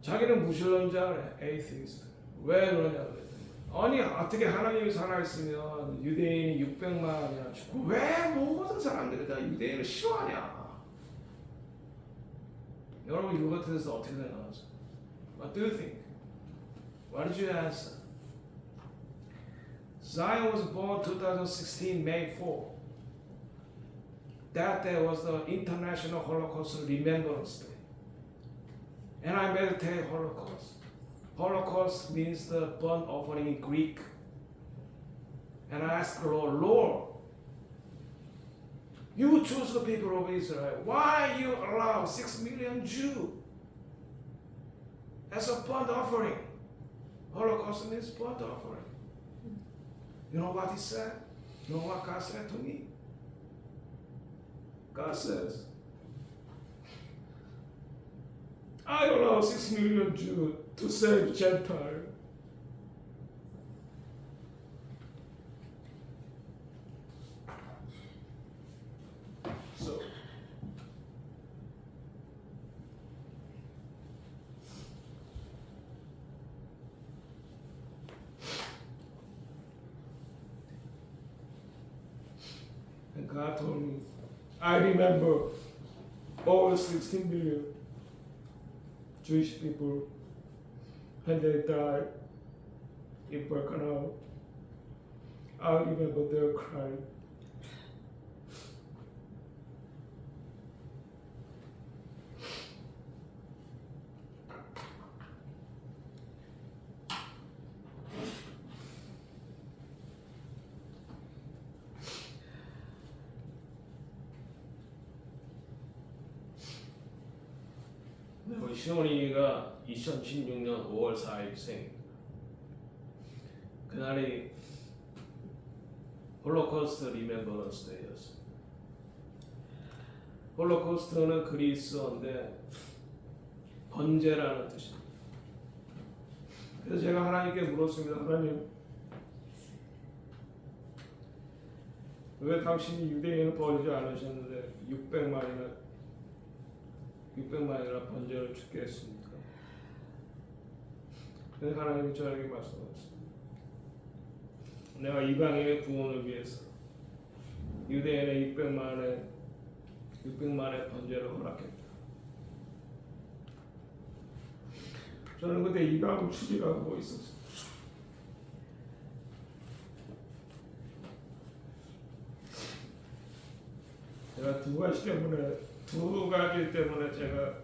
자기는 무신론자 그래, atheist. 왜 그러냐 그랬더니 아니 어떻게 하나님이 살아있으면 유대인이 600만이나 죽고 왜 모든 사람들이 다 유대인을 싫어하냐? 여러분 이거 같은 데서 어떻게 생각하세요? What do you think? What did you answer? Zion was born 2016 May 4. That day was the International Holocaust Remembrance Day. And I meditate Holocaust. Holocaust means the burnt offering in Greek. And I asked the Lord, you choose the people of Israel. Why you allow 6 million Jews as a burnt offering? Holocaust means burnt offering. You know what he said? You know what God said to me? God says, I allow 6 million Jews to save Gentiles. So, and God told me, I remember all 16 million Jewish people when they died in Birkenau. I remember their crying. 우리 시온이가 2016년 5월 4일 생입니다. 그날이 홀로코스트 리멤버런스 데이였어요. 홀로코스트는 그리스어인데 번제라는 뜻입니다. 그래서 제가 하나님께 물었습니다. 하나님, 왜 당신이 유대인을 버리지 않으셨는데 600만이나 번제를 죽게 했습니까? 그래서 하나님이 저에게 말씀하셨습니다. 내가 이방인의 구원을 위해서 유대인의 600만의 번제를 허락했다. 저는 그때 이방 추리하고 있었어요. 제가 두 가지 때문에 제가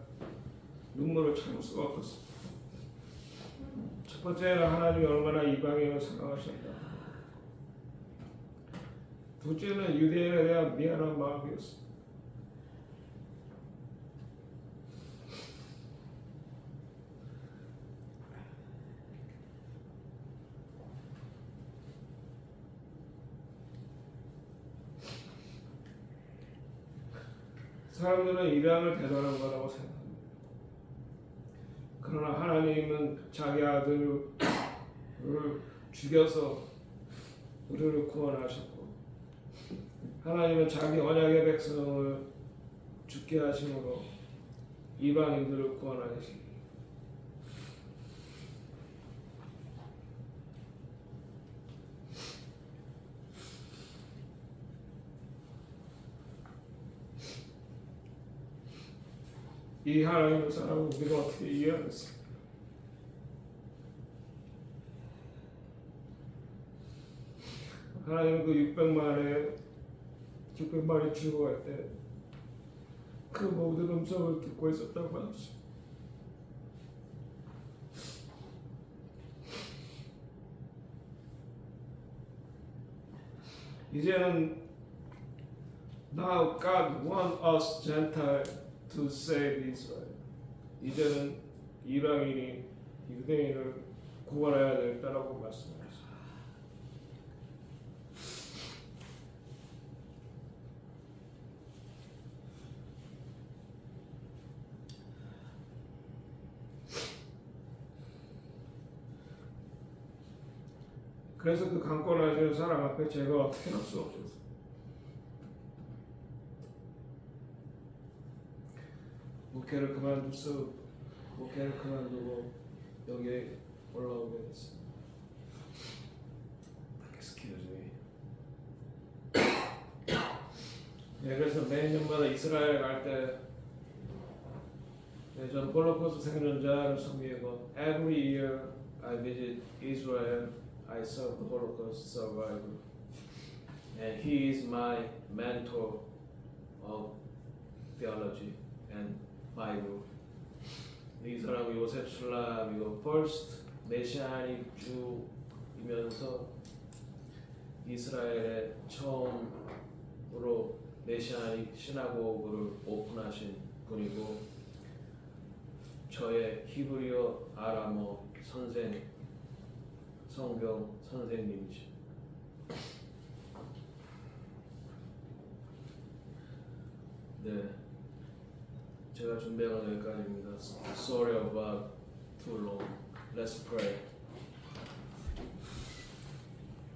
눈물을 참을 수가 없었습니다. 첫 번째는 하나님이 얼마나 이방인을 사랑하셨다. 둘째는 유대인에 대한 미안한 마음이었습니다. 사람들은 이방을 대단한 거라고 생각합니다. 그러나 하나님은 자기 아들 죽여서 우리를 구원하셨고 하나님은 자기 언약의 백성을 죽게 하심으로 이방인들을 구원하시기 이 하나님의 사랑을 우리가 어떻게 이해하겠습니까? 하나님은 그 600마리 죽어갈 때 그 모든 음성을 듣고 있었다고 하죠. 이제는 Now God wants us Gentile to save Israel. 이제는 이방인이 유대인을 구원해야 되겠다라고 말씀하셨습니다. 그래서 그 강권하시는 사람 앞에 제가 어떻게 할 수 없어서 목회를 그만두고 여기에 올라오게 됐습니다. Excuse me. 네, 그래서 매년마다 이스라엘 갈 때 네, 저는 홀로코스트 생존자를 섬기고 Every year I visit Israel. I serve the Holocaust survivor. And he is my mentor of theology and Bible. 이 사람이 요셉 슬람이고 first 메시아닉 주이면서 이스라엘의 처음으로 메시아닉 시나고그를 오픈하신 분이고 저의 히브리어 아람어 성경 선생님이십니다. 네, 제가 준비한 건 여기까지입니다. Sorry about too long. Let's pray.